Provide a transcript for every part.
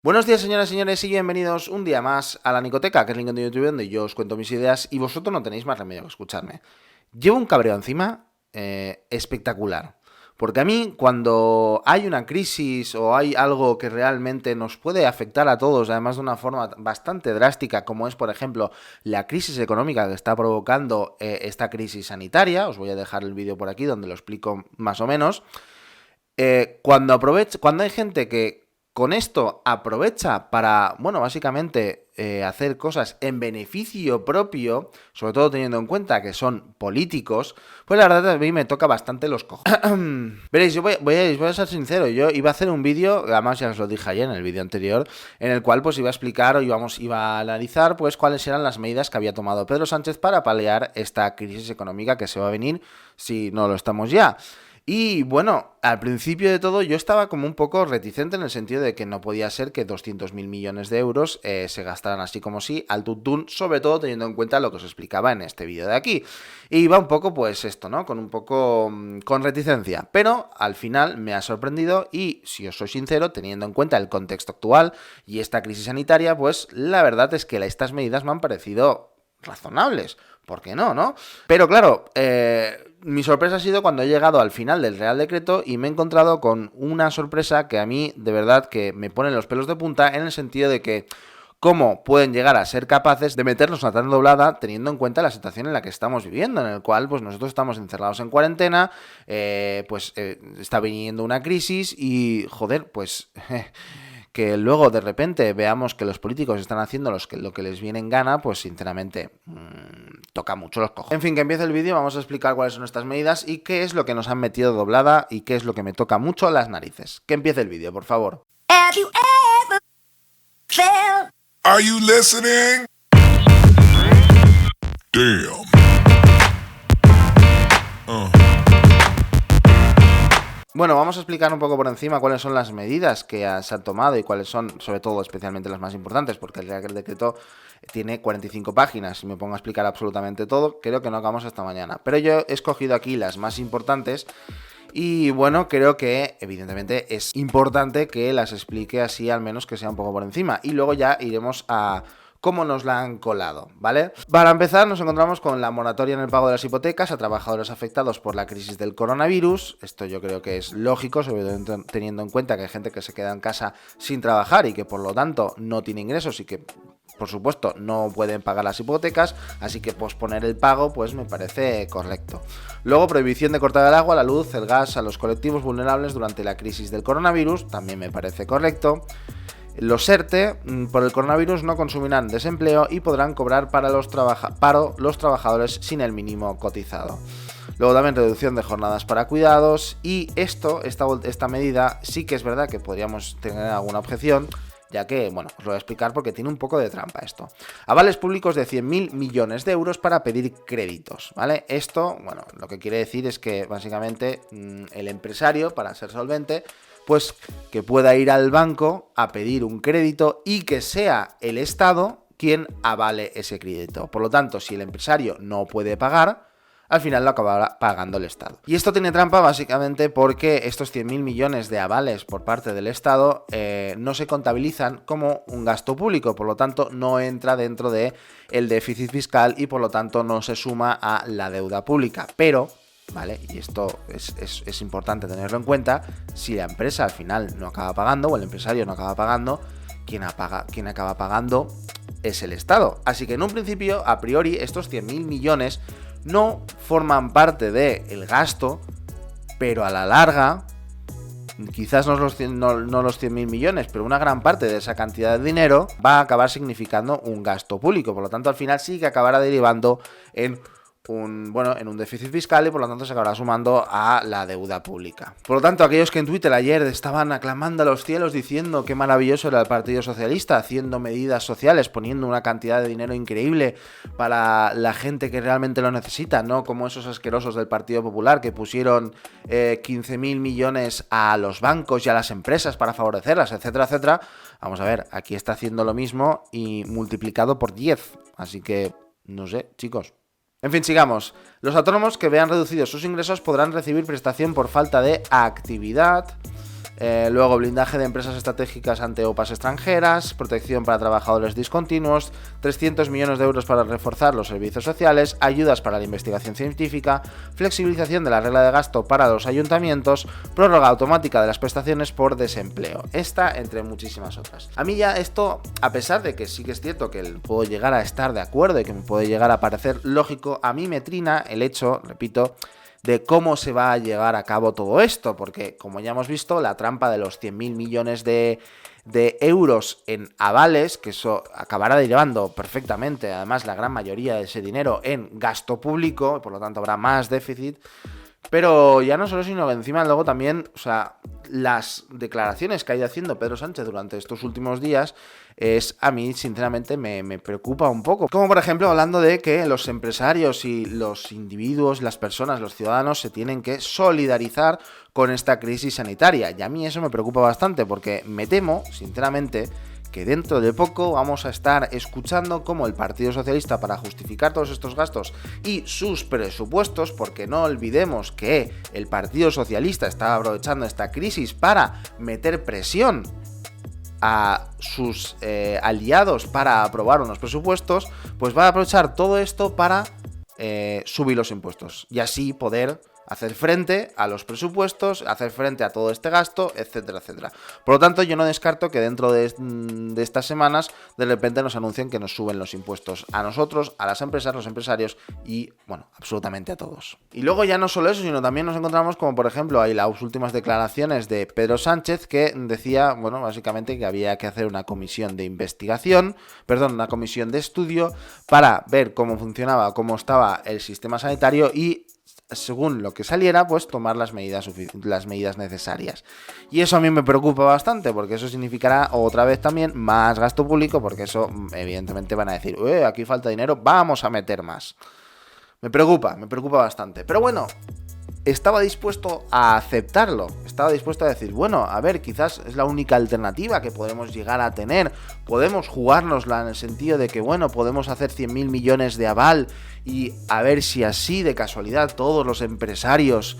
Buenos días, señoras y señores, y bienvenidos un día más a la Nicoteca, que es el link de YouTube donde yo os cuento mis ideas y vosotros no tenéis más remedio que escucharme. Llevo un cabreo encima espectacular. Porque a mí, cuando hay una crisis o hay algo que realmente nos puede afectar a todos, además de una forma bastante drástica, como es, por ejemplo, la crisis económica que está provocando esta crisis sanitaria, os voy a dejar el vídeo por aquí donde lo explico más o menos. Cuando hay gente que con esto aprovecha para, bueno, básicamente hacer cosas en beneficio propio, sobre todo teniendo en cuenta que son políticos, pues la verdad a mí me toca bastante los cojones. Veréis, yo voy a ser sincero, yo iba a hacer un vídeo, además ya os lo dije ayer en el vídeo anterior, en el cual pues iba a explicar o iba a analizar pues cuáles eran las medidas que había tomado Pedro Sánchez para paliar esta crisis económica que se va a venir si no lo estamos ya. Y bueno, al principio de todo yo estaba como un poco reticente en el sentido de que no podía ser que 200.000 millones de euros se gastaran así como sí, al tuntún, sobre todo teniendo en cuenta lo que os explicaba en este vídeo de aquí. Y iba un poco pues esto, ¿no? Con un poco con reticencia, pero al final me ha sorprendido y si os soy sincero, teniendo en cuenta el contexto actual y esta crisis sanitaria, pues la verdad es que estas medidas me han parecido razonables. ¿Por qué no, no? Pero claro, mi sorpresa ha sido cuando he llegado al final del Real Decreto y me he encontrado con una sorpresa que a mí de verdad que me pone los pelos de punta en el sentido de que cómo pueden llegar a ser capaces de meternos una tan doblada teniendo en cuenta la situación en la que estamos viviendo, en el cual pues nosotros estamos encerrados en cuarentena, está viniendo una crisis y joder, pues que luego de repente veamos que los políticos están haciendo lo que les viene en gana, pues sinceramente toca mucho los cojones. En fin, que empiece el vídeo, vamos a explicar cuáles son estas medidas y qué es lo que nos han metido doblada y qué es lo que me toca mucho las narices. Que empiece el vídeo, por favor. Have you ever felt? Are you listening? Damn. Bueno, vamos a explicar un poco por encima cuáles son las medidas que se han tomado y cuáles son, sobre todo, especialmente las más importantes, porque el Real Decreto tiene 45 páginas. Si me pongo a explicar absolutamente todo, creo que no acabamos hasta mañana. Pero yo he escogido aquí las más importantes y bueno, creo que evidentemente es importante que las explique así, al menos que sea un poco por encima. Y luego ya iremos a cómo nos la han colado, ¿vale? Para empezar, nos encontramos con la moratoria en el pago de las hipotecas a trabajadores afectados por la crisis del coronavirus. Esto yo creo que es lógico, sobre todo teniendo en cuenta que hay gente que se queda en casa sin trabajar y que por lo tanto no tiene ingresos y que por supuesto no pueden pagar las hipotecas, así que posponer el pago pues me parece correcto. Luego, prohibición de cortar el agua, la luz, el gas a los colectivos vulnerables durante la crisis del coronavirus, también me parece correcto. Los ERTE por el coronavirus no consumirán desempleo y podrán cobrar para los trabajadores sin el mínimo cotizado. Luego también reducción de jornadas para cuidados y esta medida sí que es verdad que podríamos tener alguna objeción, ya que, bueno, os lo voy a explicar porque tiene un poco de trampa esto. Avales públicos de 100.000 millones de euros para pedir créditos, ¿vale? Esto, bueno, lo que quiere decir es que básicamente el empresario, para ser solvente, pues que pueda ir al banco a pedir un crédito y que sea el Estado quien avale ese crédito. Por lo tanto, si el empresario no puede pagar, al final lo acabará pagando el Estado. Y esto tiene trampa básicamente porque estos 100.000 millones de avales por parte del Estado no se contabilizan como un gasto público, por lo tanto no entra dentro del déficit fiscal y por lo tanto no se suma a la deuda pública. Pero, ¿vale? Y esto es importante tenerlo en cuenta, si la empresa al final no acaba pagando o el empresario no acaba pagando, quien acaba pagando es el Estado. Así que en un principio, a priori, estos 100.000 millones no forman parte del gasto, pero a la larga, quizás no los 100.000 millones, pero una gran parte de esa cantidad de dinero va a acabar significando un gasto público. Por lo tanto, al final sí que acabará derivando en un déficit fiscal y por lo tanto se acabará sumando a la deuda pública. Por lo tanto, aquellos que en Twitter ayer estaban aclamando a los cielos diciendo qué maravilloso era el Partido Socialista, haciendo medidas sociales, poniendo una cantidad de dinero increíble para la gente que realmente lo necesita, no como esos asquerosos del Partido Popular que pusieron 15.000 millones a los bancos y a las empresas para favorecerlas, etcétera, etcétera. Vamos a ver, aquí está haciendo lo mismo y multiplicado por 10, así que no sé, chicos. En fin, sigamos. Los autónomos que vean reducidos sus ingresos podrán recibir prestación por falta de actividad. Luego, blindaje de empresas estratégicas ante OPAs extranjeras, protección para trabajadores discontinuos, 300 millones de euros para reforzar los servicios sociales, ayudas para la investigación científica, flexibilización de la regla de gasto para los ayuntamientos, prórroga automática de las prestaciones por desempleo. Esta, entre muchísimas otras. A mí ya esto, a pesar de que sí que es cierto que puedo llegar a estar de acuerdo y que me puede llegar a parecer lógico, a mí me trina el hecho, repito, de cómo se va a llevar a cabo todo esto, porque como ya hemos visto, la trampa de los 100.000 millones de euros en avales, que eso acabará derivando perfectamente, además la gran mayoría de ese dinero en gasto público, y por lo tanto habrá más déficit. Pero ya no solo, sino que encima luego también, o sea, las declaraciones que ha ido haciendo Pedro Sánchez durante estos últimos días a mí sinceramente me preocupa un poco. Como por ejemplo hablando de que los empresarios y los individuos, las personas, los ciudadanos se tienen que solidarizar con esta crisis sanitaria. Y a mí eso me preocupa bastante porque me temo, sinceramente, que dentro de poco vamos a estar escuchando cómo el Partido Socialista, para justificar todos estos gastos y sus presupuestos, porque no olvidemos que el Partido Socialista está aprovechando esta crisis para meter presión a sus aliados para aprobar unos presupuestos, pues va a aprovechar todo esto para subir los impuestos y así poder hacer frente a los presupuestos, hacer frente a todo este gasto, etcétera, etcétera. Por lo tanto, yo no descarto que dentro de estas semanas de repente nos anuncien que nos suben los impuestos a nosotros, a las empresas, los empresarios y, bueno, absolutamente a todos. Y luego ya no solo eso, sino también nos encontramos como, por ejemplo, hay las últimas declaraciones de Pedro Sánchez que decía, bueno, básicamente que había que hacer una comisión de investigación, una comisión de estudio para ver cómo funcionaba, cómo estaba el sistema sanitario y según lo que saliera, pues tomar las medidas necesarias. Y eso a mí me preocupa bastante, porque eso significará otra vez también más gasto público, porque eso evidentemente van a decir, aquí falta dinero, vamos a meter más. Me preocupa bastante. Pero bueno, estaba dispuesto a aceptarlo, estaba dispuesto a decir, bueno, a ver, quizás es la única alternativa que podemos llegar a tener, podemos jugárnosla en el sentido de que, bueno, podemos hacer 100.000 millones de aval y a ver si así de casualidad todos los empresarios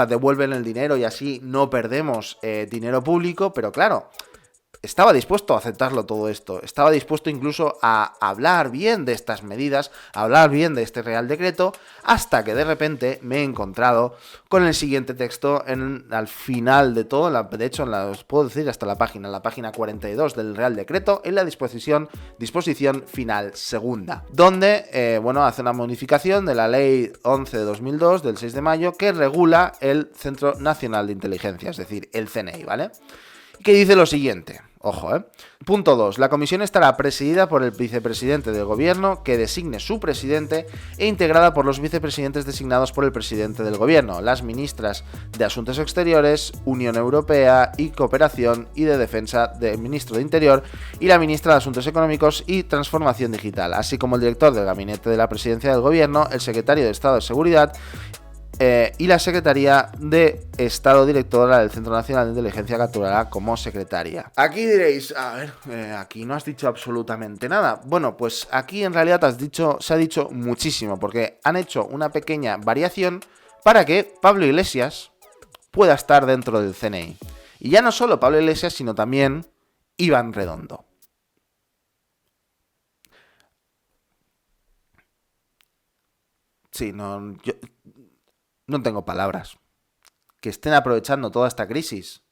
devuelven el dinero y así no perdemos dinero público, pero claro, estaba dispuesto a aceptarlo todo esto, estaba dispuesto incluso a hablar bien de estas medidas, a hablar bien de este Real Decreto, hasta que de repente me he encontrado con el siguiente texto al final de todo, de hecho, os puedo decir hasta la página 42 del Real Decreto, en la disposición final segunda, donde, hace una modificación de la Ley 11 de 2002, del 6 de mayo, que regula el Centro Nacional de Inteligencia, es decir, el CNI, ¿vale? Que dice lo siguiente, ojo, Punto 2. La comisión estará presidida por el vicepresidente del gobierno, que designe su presidente, e integrada por los vicepresidentes designados por el presidente del gobierno, las ministras de Asuntos Exteriores, Unión Europea y Cooperación y de Defensa del ministro de Interior y la ministra de Asuntos Económicos y Transformación Digital, así como el director del gabinete de la presidencia del gobierno, el secretario de Estado de Seguridad y la Secretaría de Estado Directora del Centro Nacional de Inteligencia, que actuará como secretaria. Aquí diréis, a ver, aquí no has dicho absolutamente nada. Bueno, pues aquí en realidad se ha dicho muchísimo, porque han hecho una pequeña variación para que Pablo Iglesias pueda estar dentro del CNI. Y ya no solo Pablo Iglesias, sino también Iván Redondo. Sí, yo no tengo palabras. Que estén aprovechando toda esta crisis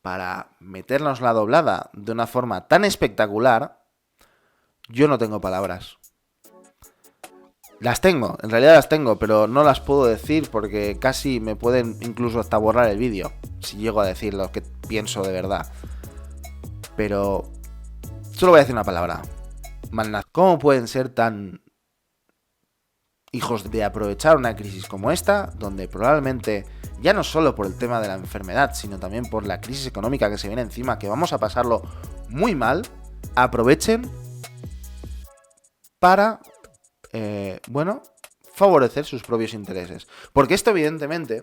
para meternos la doblada de una forma tan espectacular, yo no tengo palabras. Las tengo, en realidad las tengo, pero no las puedo decir porque casi me pueden incluso hasta borrar el vídeo si llego a decir lo que pienso de verdad. Pero solo voy a decir una palabra. Malnazo. ¿Cómo pueden ser tan hijos de aprovechar una crisis como esta, donde probablemente, ya no solo por el tema de la enfermedad, sino también por la crisis económica que se viene encima, que vamos a pasarlo muy mal, aprovechen para, favorecer sus propios intereses? Porque esto evidentemente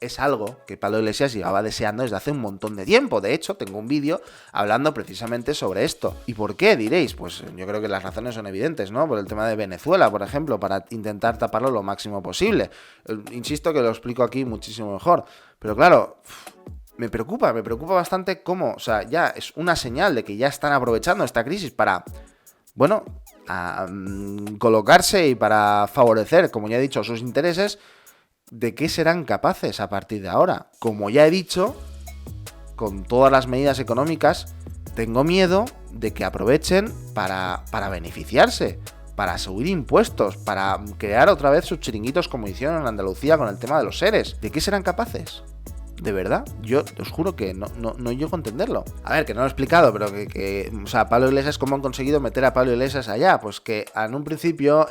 es algo que Pablo Iglesias llevaba deseando desde hace un montón de tiempo. De hecho, tengo un vídeo hablando precisamente sobre esto. ¿Y por qué, diréis? Pues yo creo que las razones son evidentes, ¿no? Por el tema de Venezuela, por ejemplo, para intentar taparlo lo máximo posible. Insisto que lo explico aquí muchísimo mejor. Pero claro, me preocupa bastante cómo, o sea, ya es una señal de que ya están aprovechando esta crisis para, bueno, colocarse y para favorecer, como ya he dicho, sus intereses. ¿De qué serán capaces a partir de ahora? Como ya he dicho, con todas las medidas económicas, tengo miedo de que aprovechen para beneficiarse, para subir impuestos, para crear otra vez sus chiringuitos como hicieron en Andalucía con el tema de los seres. ¿De qué serán capaces? ¿De verdad? Yo os juro que no llego a entenderlo. A ver, que no lo he explicado, pero o sea, Pablo Iglesias, ¿cómo han conseguido meter a Pablo Iglesias allá? Pues que en un principio,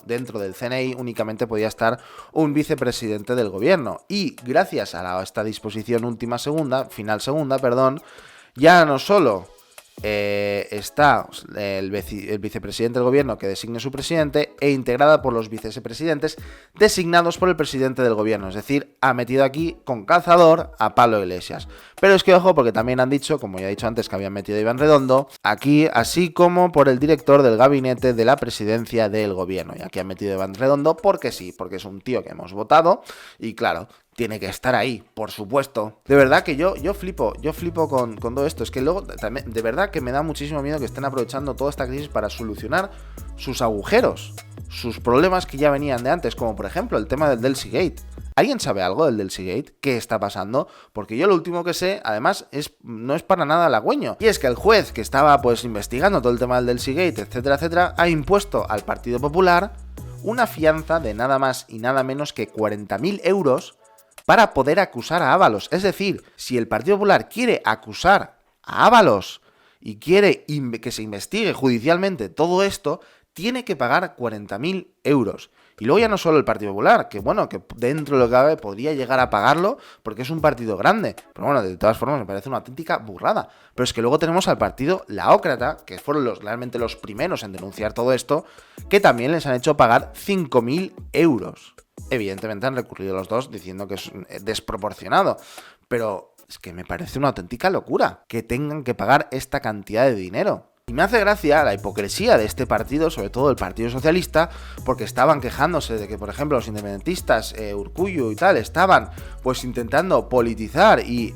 dentro del CNI únicamente podía estar un vicepresidente del gobierno. Y gracias a esta disposición final segunda, ya no solo está el vicepresidente del gobierno que designe su presidente e integrada por los vicepresidentes designados por el presidente del gobierno. Es decir, ha metido aquí con calzador a Pablo Iglesias. Pero es que ojo, porque también han dicho, como ya he dicho antes, que habían metido a Iván Redondo aquí, así como por el director del gabinete de la presidencia del gobierno. Y aquí han metido a Iván Redondo porque sí, porque es un tío que hemos votado y claro, tiene que estar ahí, por supuesto. De verdad que yo flipo con todo esto. Es que luego, también, de verdad que me da muchísimo miedo que estén aprovechando toda esta crisis para solucionar sus agujeros, sus problemas que ya venían de antes, como por ejemplo el tema del Delsey-Gate. ¿Alguien sabe algo del Delsey-Gate? ¿Qué está pasando? Porque yo lo último que sé, además, no es para nada halagüeño. Y es que el juez que estaba pues investigando todo el tema del Delsey-Gate, etcétera, etcétera, ha impuesto al Partido Popular una fianza de nada más y nada menos que 40.000 euros para poder acusar a Ábalos. Es decir, si el Partido Popular quiere acusar a Ábalos y quiere que se investigue judicialmente todo esto, tiene que pagar 40.000 euros. Y luego ya no solo el Partido Popular, que bueno, que dentro de lo que cabe podría llegar a pagarlo porque es un partido grande. Pero bueno, de todas formas me parece una auténtica burrada. Pero es que luego tenemos al partido Laócrata, que fueron realmente los primeros en denunciar todo esto, que también les han hecho pagar 5.000 euros. Evidentemente han recurrido los dos diciendo que es desproporcionado, pero es que me parece una auténtica locura que tengan que pagar esta cantidad de dinero. Y me hace gracia la hipocresía de este partido, sobre todo el Partido Socialista, porque estaban quejándose de que, por ejemplo, los independentistas, Urkullu y tal, estaban pues intentando politizar y,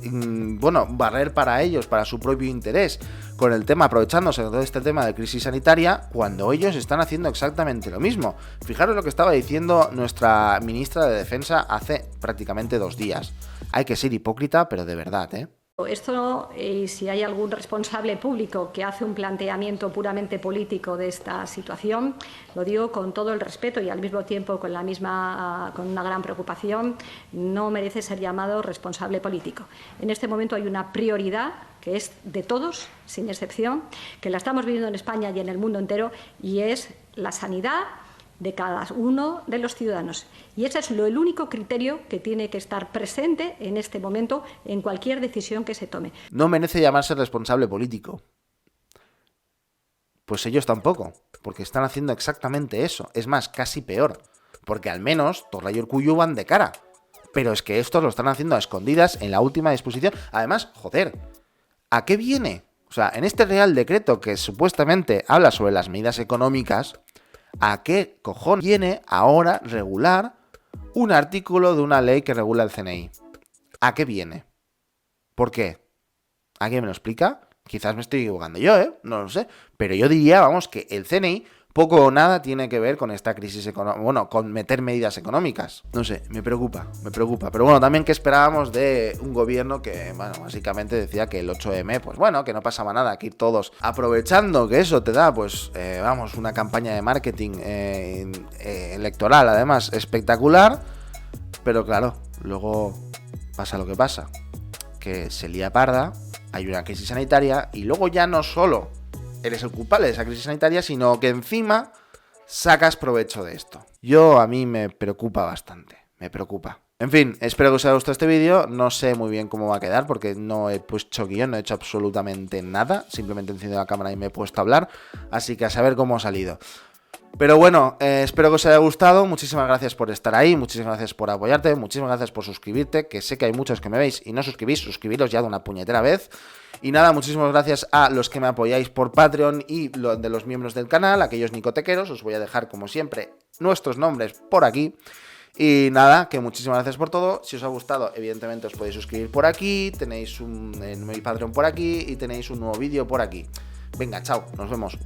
barrer para ellos, para su propio interés, con el tema, aprovechándose de todo este tema de crisis sanitaria, cuando ellos están haciendo exactamente lo mismo. Fijaros lo que estaba diciendo nuestra ministra de Defensa hace prácticamente 2 días. Hay que ser hipócrita, pero de verdad, ¿eh? Esto, si hay algún responsable público que hace un planteamiento puramente político de esta situación, lo digo con todo el respeto y al mismo tiempo con una gran preocupación, no merece ser llamado responsable político. En este momento hay una prioridad que es de todos, sin excepción, que la estamos viviendo en España y en el mundo entero, y es la sanidad de cada uno de los ciudadanos. Y ese es el único criterio que tiene que estar presente en este momento en cualquier decisión que se tome. No merece llamarse responsable político. Pues ellos tampoco, porque están haciendo exactamente eso. Es más, casi peor, porque al menos Torra y Urkullu van de cara. Pero es que estos lo están haciendo a escondidas en la última disposición. Además, joder, ¿a qué viene? O sea, en este Real Decreto que supuestamente habla sobre las medidas económicas, ¿a qué cojón viene ahora regular un artículo de una ley que regula el CNI? ¿A qué viene? ¿Por qué? ¿Alguien me lo explica? Quizás me estoy equivocando yo, no lo sé. Pero yo diría, que el CNI poco o nada tiene que ver con esta crisis económica, con meter medidas económicas. No sé, me preocupa. Pero bueno, también que esperábamos de un gobierno que, básicamente decía que el 8M, que no pasaba nada, que ir todos aprovechando que eso te da, una campaña de marketing electoral, además, espectacular. Pero claro, luego pasa lo que pasa, que se lía parda, hay una crisis sanitaria y luego ya no solo eres el culpable de esa crisis sanitaria, sino que encima sacas provecho de esto. A mí me preocupa bastante, me preocupa. En fin, espero que os haya gustado este vídeo. No sé muy bien cómo va a quedar porque no he puesto guión, no he hecho absolutamente nada. Simplemente he encendido la cámara y me he puesto a hablar. Así que a saber cómo ha salido. Pero bueno, espero que os haya gustado. Muchísimas gracias por estar ahí, muchísimas gracias por apoyarte, muchísimas gracias por suscribirte, que sé que hay muchos que me veis y no suscribís, suscribiros ya de una puñetera vez. Y nada, muchísimas gracias a los que me apoyáis por Patreon y de los miembros del canal, aquellos nicotequeros. Os voy a dejar como siempre nuestros nombres por aquí. Y nada, que muchísimas gracias por todo. Si os ha gustado, evidentemente os podéis suscribir por aquí, tenéis mi Patreon por aquí y tenéis un nuevo vídeo por aquí. Venga, chao, nos vemos.